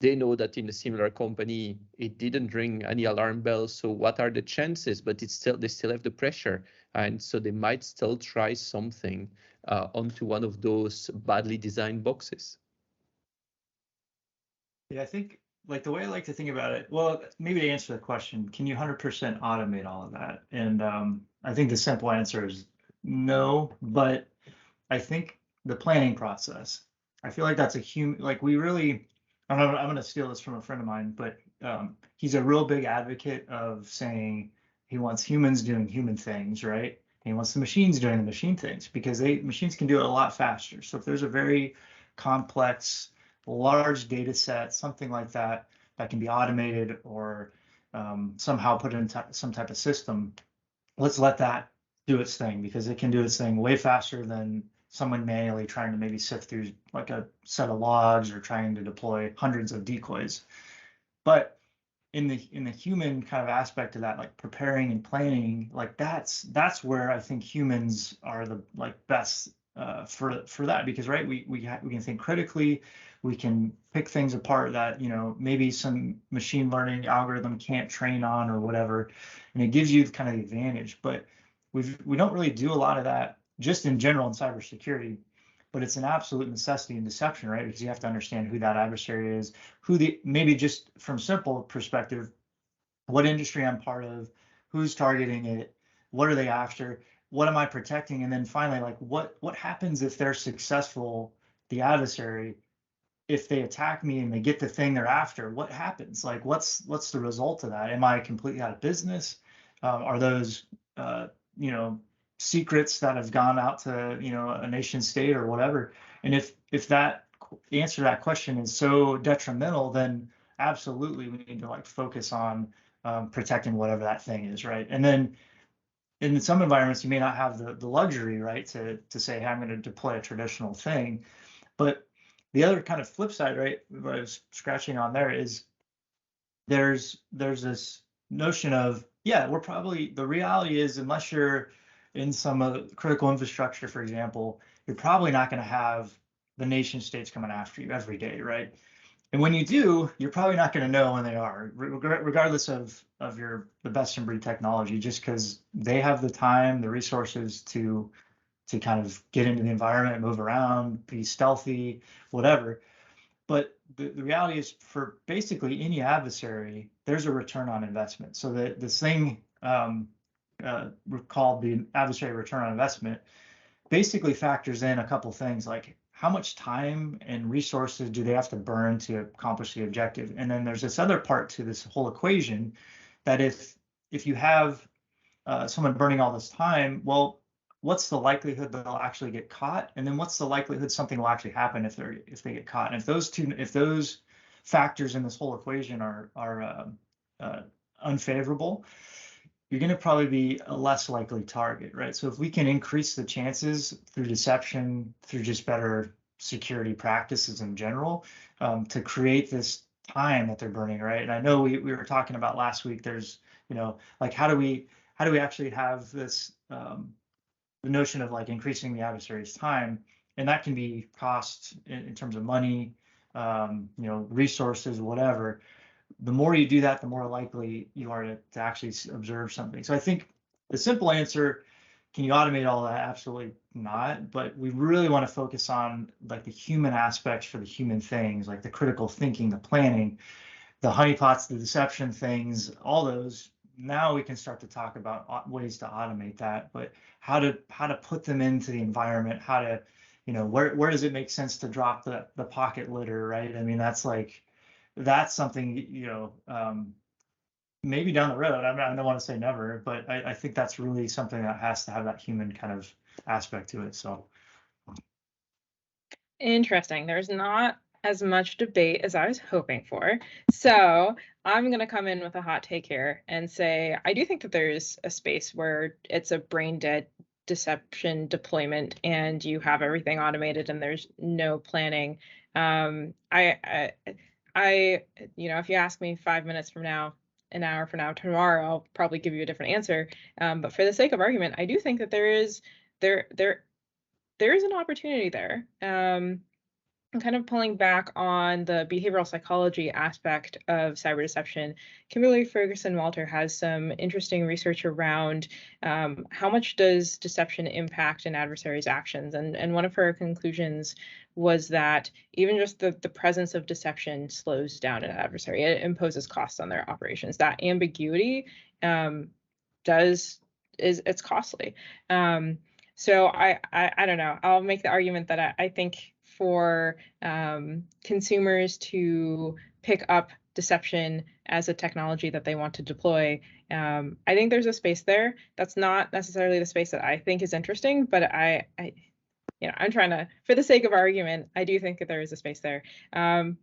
they know that in a similar company, it didn't ring any alarm bells. So what are the chances? But they still have the pressure. And so they might still try something onto one of those badly designed boxes. Yeah, I think like the way I like to think about it, well, maybe to answer the question, can you 100% automate all of that? And I think the simple answer is no, but I think the planning process, I feel like that's a human, like we really, I'm going to steal this from a friend of mine, but he's a real big advocate of saying he wants humans doing human things, right? And he wants the machines doing the machine things, because machines can do it a lot faster. So if there's a very complex, large data set, something like that, that can be automated or somehow put into some type of system, let's let that do its thing, because it can do its thing way faster than someone manually trying to maybe sift through like a set of logs or trying to deploy hundreds of decoys. But in the human kind of aspect of that, like preparing and planning, like that's where I think humans are the best for that, because right, we can think critically, we can pick things apart that maybe some machine learning algorithm can't train on or whatever, and it gives you kind of the advantage. But we don't really do a lot of that just in general in cybersecurity. But it's an absolute necessity in deception, right? Because you have to understand who that adversary is, maybe just from simple perspective, what industry I'm part of, who's targeting it, what are they after, what am I protecting, and then finally, like what happens if they're successful, the adversary, if they attack me and they get the thing they're after, what happens? Like what's the result of that? Am I completely out of business? Are those secrets that have gone out to a nation state or whatever? And if that answer to that question is so detrimental, then absolutely we need to like focus on protecting whatever that thing is, right? And then in some environments you may not have the luxury, right, to say, hey, I'm going to deploy a traditional thing. But the other kind of flip side, right, what I was scratching on there is there's this notion of, yeah, the reality is, unless you're in some critical infrastructure, for example, you're probably not going to have the nation states coming after you every day, right? And when you do, you're probably not going to know when they are, regardless of the best in breed technology, just because they have the time, the resources to kind of get into the environment, move around, be stealthy, whatever. But the reality is, for basically any adversary, there's a return on investment. So this thing called the adversary return on investment basically factors in a couple things, like how much time and resources do they have to burn to accomplish the objective. And then there's this other part to this whole equation, that if you have someone burning all this time, well, what's the likelihood they'll actually get caught? And then what's the likelihood something will actually happen if they get caught? And if those factors in this whole equation are unfavorable, you're going to probably be a less likely target, right? So if we can increase the chances through deception, through just better security practices in general, to create this time that they're burning, right? And I know we were talking about last week, there's, like how do we actually have this, the notion of like increasing the adversary's time, and that can be cost in terms of money, resources, whatever. The more you do that, the more likely you are to actually observe something. So I think the simple answer, can you automate all that? Absolutely not. But we really want to focus on like the human aspects for the human things, like the critical thinking, the planning, the honeypots, the deception things, all those. Now we can start to talk about ways to automate that, but how to put them into the environment, how to, where does it make sense to drop the pocket litter, right? I mean, that's something, maybe down the road. I don't want to say never, but I think that's really something that has to have that human kind of aspect to it. So interesting. There's not as much debate as I was hoping for. So I'm going to come in with a hot take here and say, I do think that there's a space where it's a brain dead deception deployment and you have everything automated and there's no planning. If you ask me 5 minutes from now, an hour from now, tomorrow, I'll probably give you a different answer. But for the sake of argument, I do think that there is an opportunity there. I'm kind of pulling back on the behavioral psychology aspect of cyber deception. Kimberly Ferguson-Walter has some interesting research around how much does deception impact an adversary's actions. And one of her conclusions was that even just the presence of deception slows down an adversary. It imposes costs on their operations. That ambiguity it's costly. So I don't know. I'll make the argument that I think for consumers to pick up deception as a technology that they want to deploy, I think there's a space there. That's not necessarily the space that I think is interesting, but I'm trying to, for the sake of argument, I do think that there is a space there. And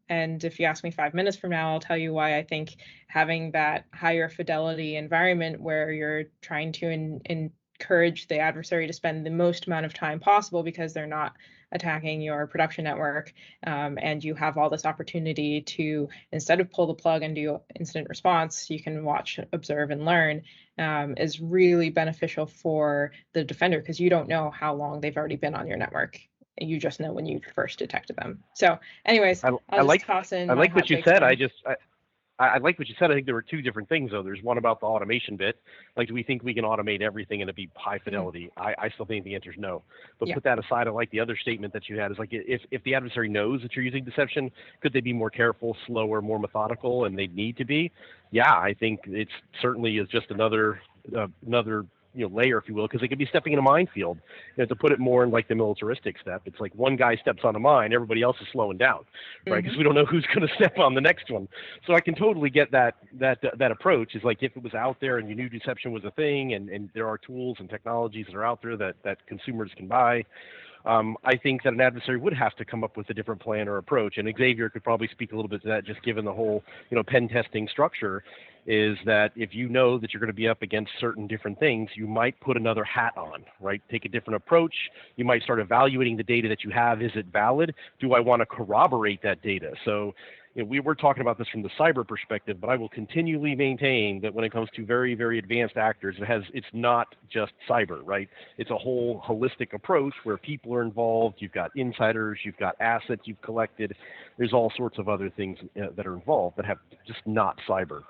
if you ask me 5 minutes from now, I'll tell you why I think having that higher fidelity environment where you're trying to encourage the adversary to spend the most amount of time possible because they're not attacking your production network, and you have all this opportunity to, instead of pull the plug and do incident response, you can watch, observe, and learn, is really beneficial for the defender because you don't know how long they've already been on your network. You just know when you first detected them. So anyways, I like what you said. I like what you said. I think there were two different things, though. There's one about the automation bit. Like, do we think we can automate everything and it'd be high fidelity? I still think the answer is no. But put that aside, I like the other statement that you had. Is like, if the adversary knows that you're using deception, could they be more careful, slower, more methodical, and they need to be? Yeah, I think it's certainly is just another layer, if you will, because they could be stepping in a minefield. To put it more in like the militaristic step, it's like one guy steps on a mine, everybody else is slowing down, right? Because we don't know who's going to step on the next one. So I can totally get that approach. Is like, if it was out there and you knew deception was a thing, and there are tools and technologies that are out there that consumers can buy. I think that an adversary would have to come up with a different plan or approach, and Xavier could probably speak a little bit to that, just given the whole pen testing structure. Is that if you know that you're going to be up against certain different things, you might put another hat on, right? Take a different approach. You might start evaluating the data that you have. Is it valid? Do I want to corroborate that data? So we were talking about this from the cyber perspective, but I will continually maintain that when it comes to very, very advanced actors, it's not just cyber, right? It's a whole holistic approach where people are involved. You've got insiders, you've got assets you've collected. There's all sorts of other things that are involved that have just not cyber.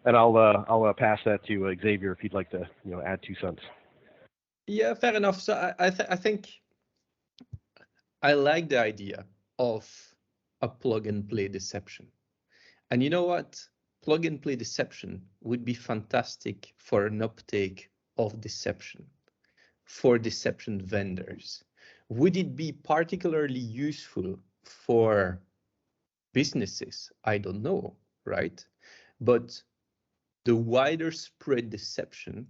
And I'll pass that to Xavier if you'd like to add 2 cents. Yeah, fair enough. So I think I like the idea of a plug and play deception. And you know what? Plug and play deception would be fantastic for an uptake of deception for deception vendors. Would it be particularly useful for businesses? I don't know, right? But the wider spread deception,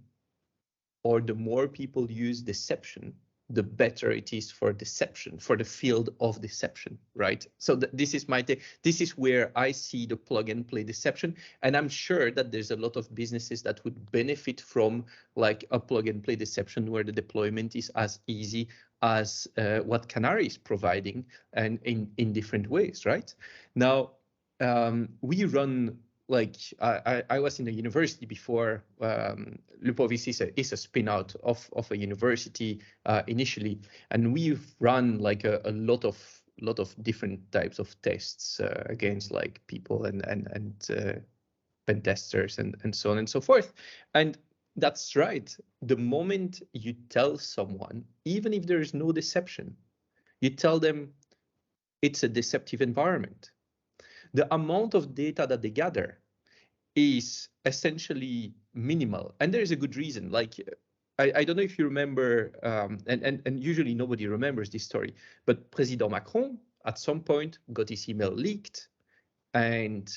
or the more people use deception, the better it is for deception, for the field of deception, right? So this is my take. This is where I see the plug and play deception. And I'm sure that there's a lot of businesses that would benefit from like a plug and play deception where the deployment is as easy as what Canary is providing, and in different ways, right? Now, we run, like I was in a university before. Lupovis is a spin out of a university initially, and we've run like a lot of different types of tests against like people and pen testers and so on and so forth. And that's right. The moment you tell someone, even if there is no deception, you tell them it's a deceptive environment, the amount of data that they gather is essentially minimal. And there is a good reason. Like, I don't know if you remember, and usually nobody remembers this story, but President Macron at some point got his email leaked. And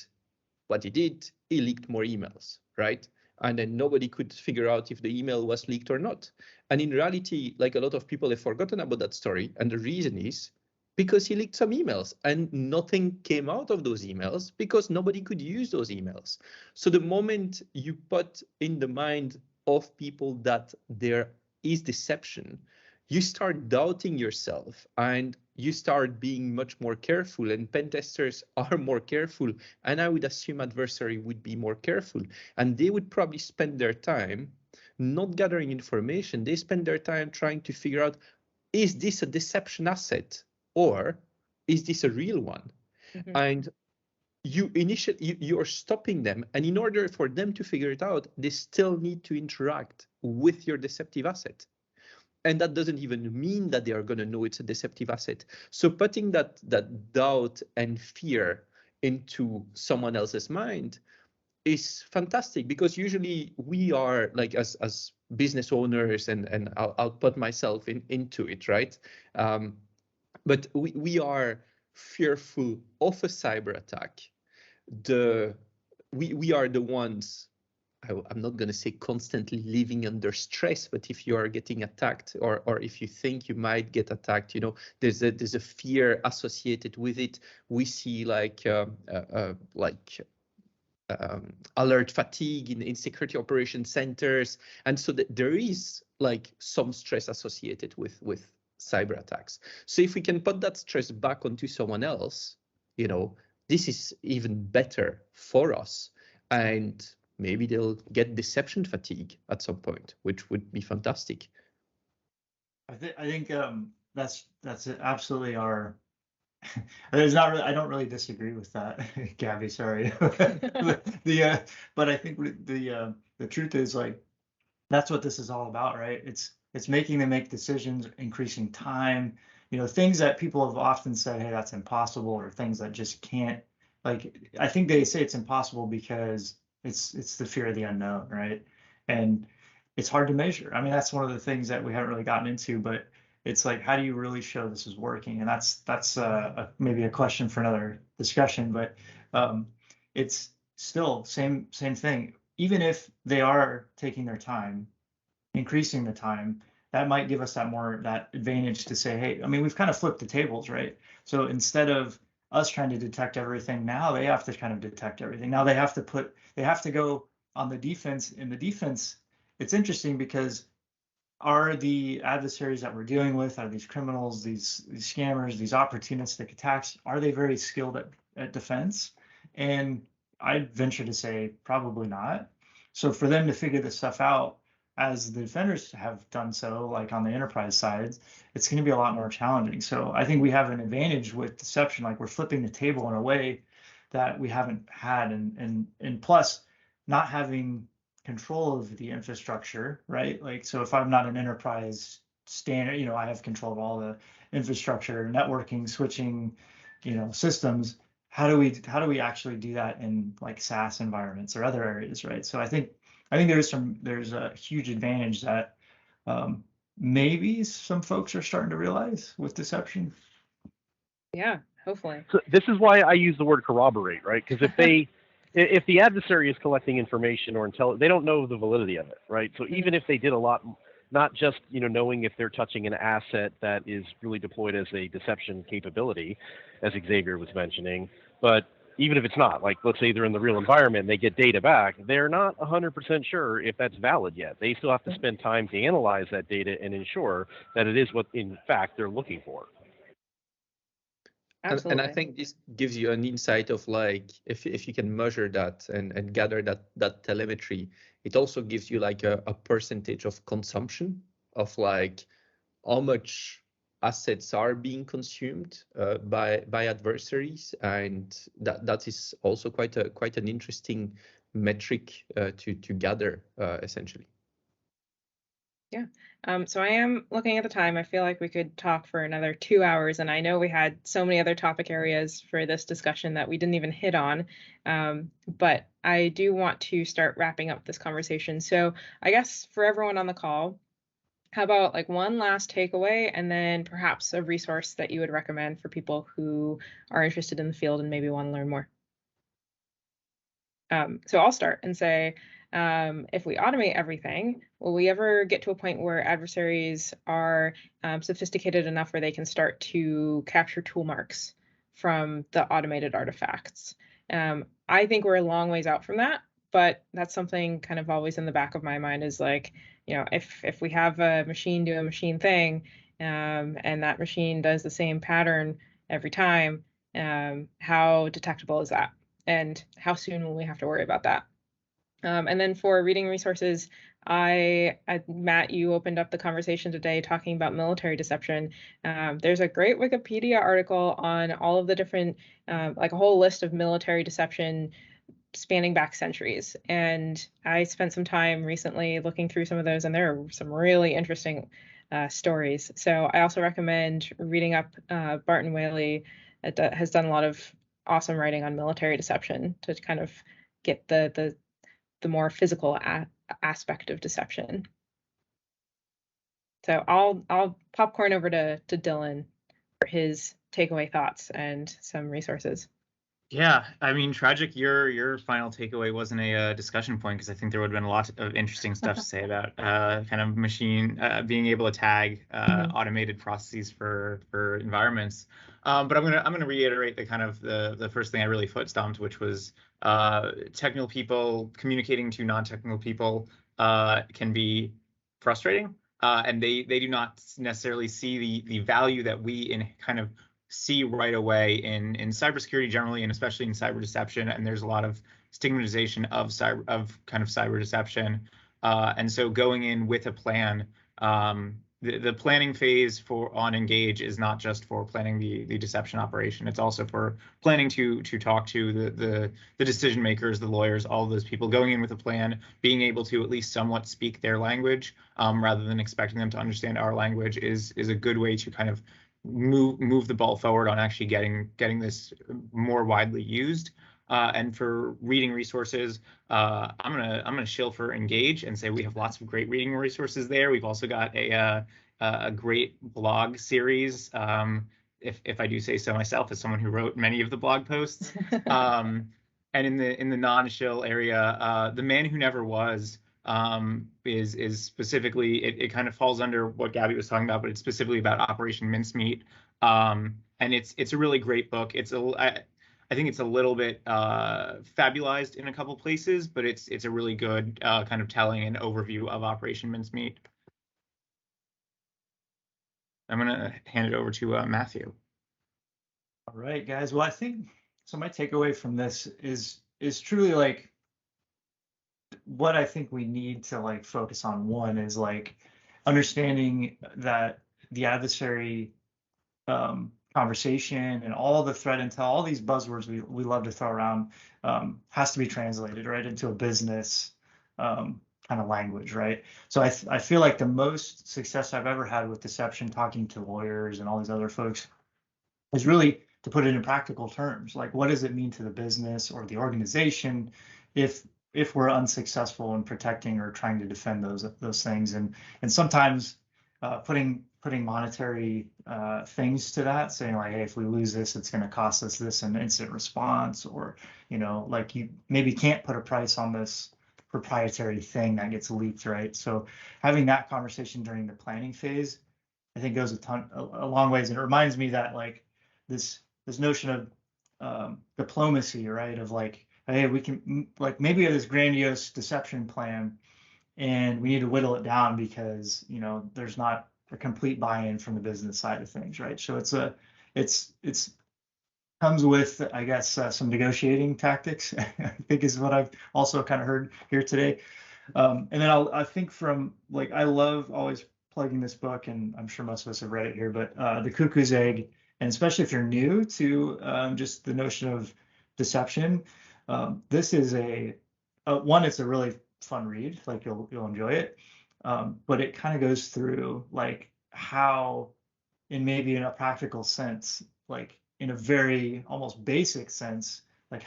what he did, he leaked more emails, right? And then nobody could figure out if the email was leaked or not. And in reality, like, a lot of people have forgotten about that story. And the reason is because he leaked some emails and nothing came out of those emails because nobody could use those emails. So the moment you put in the mind of people that there is deception, you start doubting yourself and you start being much more careful, and pen testers are more careful. And I would assume adversary would be more careful, and they would probably spend their time not gathering information. They spend their time trying to figure out, is this a deception asset? Or is this a real one? Mm-hmm. And you're stopping them. And in order for them to figure it out, they still need to interact with your deceptive asset. And that doesn't even mean that they are going to know it's a deceptive asset. So putting that doubt and fear into someone else's mind is fantastic, because usually we are like, as business owners, and I'll put myself into it, right? But we are fearful of a cyber attack. We are the ones, I'm not going to say constantly living under stress, but if you are getting attacked, or if you think you might get attacked, there's a fear associated with it. We see alert fatigue in security operation centers, and so there is like some stress associated with cyber attacks. So if we can put that stress back onto someone else, you know, this is even better for us, and maybe they'll get deception fatigue at some point, which would be fantastic. I think that's absolutely our. There's not really. I don't really disagree with that, Gabby. Sorry. But I think the truth is, like, that's what this is all about, right? It's making them make decisions, increasing time, you know, things that people have often said, hey, that's impossible, or things that just can't. Like, I think they say it's impossible because it's the fear of the unknown, right? And it's hard to measure. I mean, that's one of the things that we haven't really gotten into, but it's like, how do you really show this is working? And that's maybe a question for another discussion, but it's still same thing. Even if they are taking their time, increasing the time, that might give us that advantage to say, hey, I mean, we've kind of flipped the tables, right? So instead of us trying to detect everything, now they have to kind of detect everything. Now they have to go on the defense. In the defense, it's interesting because are the adversaries that we're dealing with, are these criminals, these scammers, these opportunistic attacks, are they very skilled at defense? And I'd venture to say probably not. So for them to figure this stuff out, as the defenders have done so, like on the enterprise side, it's going to be a lot more challenging. So I think we have an advantage with deception, like we're flipping the table in a way that we haven't had, and plus not having control of the infrastructure, right? Like, so if I'm not an enterprise standard, you know, I have control of all the infrastructure, networking, switching, you know, systems. How do we actually do that in like SaaS environments or other areas, right? So I think there's a huge advantage that maybe some folks are starting to realize with deception. Yeah, hopefully. So this is why I use the word corroborate, right? Because if the adversary is collecting information or they don't know the validity of it, right? So even if they did a lot, not just, you know, knowing if they're touching an asset that is really deployed as a deception capability, as Xavier was mentioning, but even if it's not, like, let's say they're in the real environment and they get data back, they're not 100% sure if that's valid yet. They still have to spend time to analyze that data and ensure that it is what, in fact, they're looking for. Absolutely. And I think this gives you an insight of, like, if you can measure that and gather that telemetry, it also gives you like a percentage of consumption of like how much assets are being consumed by adversaries, and that is also quite an interesting metric to gather essentially. Yeah. So I am looking at the time. I feel like we could talk for another 2 hours, and I know we had so many other topic areas for this discussion that we didn't even hit on. But I do want to start wrapping up this conversation. So I guess for everyone on the call, how about like one last takeaway and then perhaps a resource that you would recommend for people who are interested in the field and maybe want to learn more? So I'll start and say, if we automate everything, will we ever get to a point where adversaries are sophisticated enough where they can start to capture tool marks from the automated artifacts? I think we're a long ways out from that, but that's something kind of always in the back of my mind is like, you know, if we have a machine do a machine thing, and that machine does the same pattern every time, how detectable is that? And how soon will we have to worry about that? And then for reading resources, Matt, you opened up the conversation today talking about military deception. There's a great Wikipedia article on all of the different, like a whole list of military deception spanning back centuries. And I spent some time recently looking through some of those, and there are some really interesting stories. So I also recommend reading up Barton Whaley. Has done a lot of awesome writing on military deception to kind of get the more physical aspect of deception. So I'll popcorn over to Dylan for his takeaway thoughts and some resources. Yeah, I mean, tragic. Your final takeaway wasn't a discussion point, because I think there would have been a lot of interesting stuff to say about kind of machine being able to tag automated processes for environments. But I'm gonna reiterate the kind of the first thing I really foot stomped, which was technical people communicating to non-technical people can be frustrating. and they do not necessarily see the value that we in kind of see right away in cybersecurity generally, and especially in cyber deception. And there's a lot of stigmatization of cyber deception. And so going in with a plan, the planning phase on Engage is not just for planning the deception operation. It's also for planning to talk to the decision makers, the lawyers, all of those people, going in with a plan, being able to at least somewhat speak their language, rather than expecting them to understand our language is a good way to kind of move the ball forward on actually getting this more widely used. And for reading resources, I'm gonna shill for Engage and say we have lots of great reading resources there. We've also got a great blog series, if I do say so myself, as someone who wrote many of the blog posts. And in the non-shill area, The Man Who Never Was is specifically, it kind of falls under what Gabby was talking about, but it's specifically about Operation Mincemeat. And it's a really great book. I think it's a little bit fabulized in a couple places, but it's a really good kind of telling and overview of Operation Mincemeat. I'm gonna hand it over to Matthew. All right, guys. Well, I think so. My takeaway from this is truly like what I think we need to like focus on. One is like understanding that the adversary conversation and all the threat intel, all these buzzwords we love to throw around, has to be translated right into a business kind of language, right? So I feel like the most success I've ever had with deception, talking to lawyers and all these other folks, is really to put it in practical terms. Like, what does it mean to the business or the organization if we're unsuccessful in protecting or trying to defend those things? And sometimes putting monetary things to that, saying like, hey, if we lose this, it's going to cost us this in incident response, or like you maybe can't put a price on this proprietary thing that gets leaked, right? So having that conversation during the planning phase, I think goes a long ways. And it reminds me that like this notion of diplomacy, right? Of like, hey, we can like maybe we have this grandiose deception plan, and we need to whittle it down because there's not a complete buy-in from the business side of things, right? So it's comes with, I guess, some negotiating tactics, I think is what I've also kind of heard here today. And then I think from like, I love always plugging this book, and I'm sure most of us have read it here, but The Cuckoo's Egg, and especially if you're new to just the notion of deception, this is one, it's a really fun read, like you'll enjoy it, but it kind of goes through like how, in maybe in a practical sense, like in a very almost basic sense, like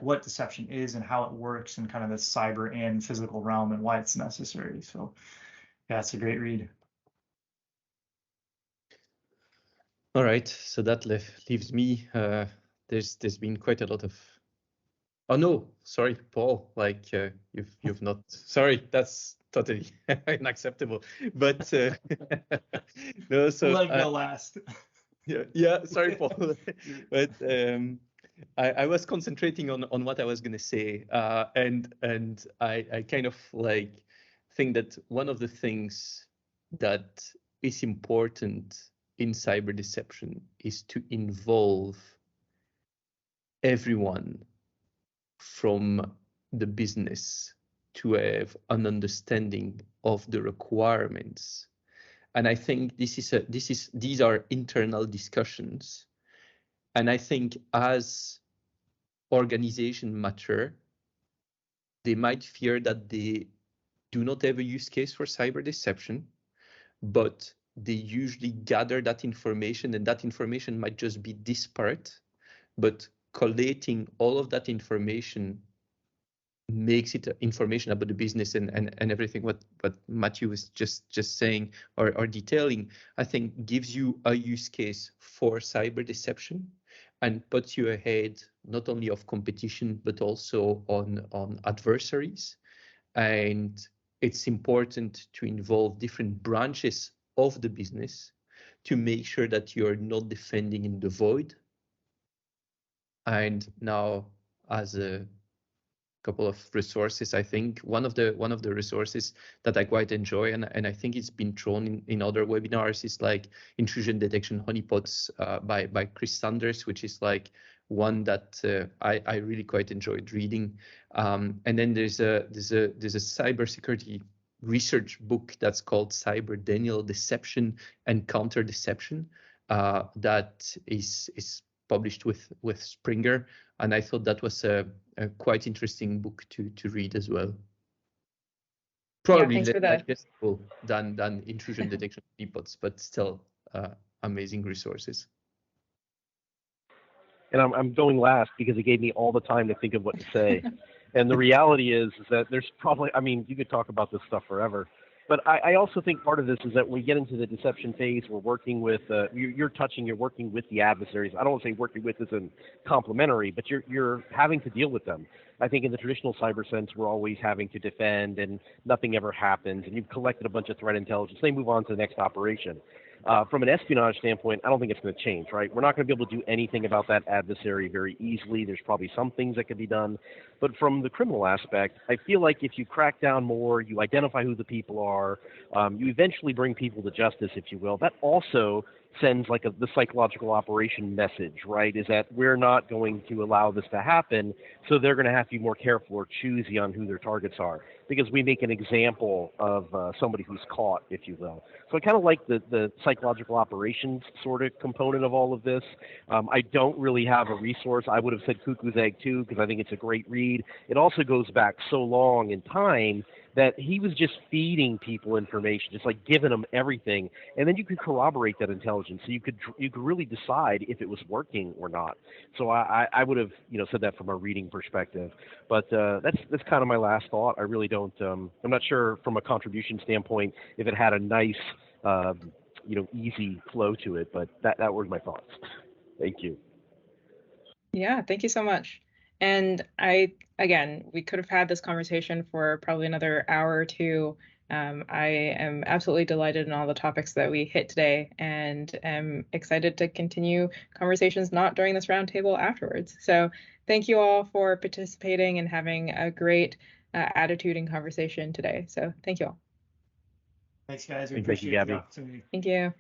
what deception is and how it works in kind of the cyber and physical realm and why it's necessary. So yeah, it's a great read. All right, so that leaves me. There's been quite a lot of. Oh no, sorry, Paul. Like you've not. Sorry, that's totally unacceptable. But no, so let it go last. Yeah. Sorry, Paul. But I was concentrating on what I was gonna say, and I kind of like think that one of the things that is important in cyber deception is to involve everyone from the business to have an understanding of the requirements. And I think these are internal discussions. And I think as organizations mature, they might fear that they do not have a use case for cyber deception, but they usually gather that information, and that information might just be disparate, but collating all of that information makes it information about the business and everything what Matthew was just saying or detailing, I think gives you a use case for cyber deception and puts you ahead not only of competition but also on adversaries. And it's important to involve different branches of the business to make sure that you're not defending in the void. And now, as a couple of resources. I think one of the resources that I quite enjoy, and I think it's been thrown in other webinars, is like intrusion detection honeypots by Chris Sanders, which is like one that I really quite enjoyed reading. And then there's a cybersecurity research book that's called Cyber Denial Deception and Counter Deception that is published with Springer, and I thought that was a quite interesting book to read as well. Probably less digestible than intrusion detection honeypots, but still amazing resources. And I'm going last because it gave me all the time to think of what to say. And the reality is that there's probably, I mean, you could talk about this stuff forever. But I also think part of this is that when we get into the deception phase, we're working with, you're working with the adversaries. I don't want to say working with isn't complementary, but you're having to deal with them. I think in the traditional cyber sense, we're always having to defend and nothing ever happens. And you've collected a bunch of threat intelligence. They move on to the next operation. From an espionage standpoint, I don't think it's going to change, right? We're not going to be able to do anything about that adversary very easily. There's probably some things that can be done. But from the criminal aspect, I feel like if you crack down more, you identify who the people are, you eventually bring people to justice, if you will. That also sends like the psychological operation message, right? Is that we're not going to allow this to happen, so they're going to have to be more careful or choosy on who their targets are, because we make an example of somebody who's caught, if you will. So I kind of like the psychological operations sort of component of all of this. I don't really have a resource. I would have said Cuckoo's Egg too, because I think it's a great read. It also goes back so long in time that he was just feeding people information, just like giving them everything, and then you could corroborate that intelligence, so you could really decide if it was working or not. So I would have said that from a reading perspective, but that's kind of my last thought. I really don't. I'm not sure from a contribution standpoint if it had a nice easy flow to it, but that were my thoughts. Thank you. Yeah, thank you so much. And again, we could have had this conversation for probably another hour or two. I am absolutely delighted in all the topics that we hit today, and am excited to continue conversations not during this roundtable afterwards. So thank you all for participating and having a great attitude and conversation today. So thank you all. Thanks, guys. We Thank you, appreciate the Gabby. opportunity. Thank you.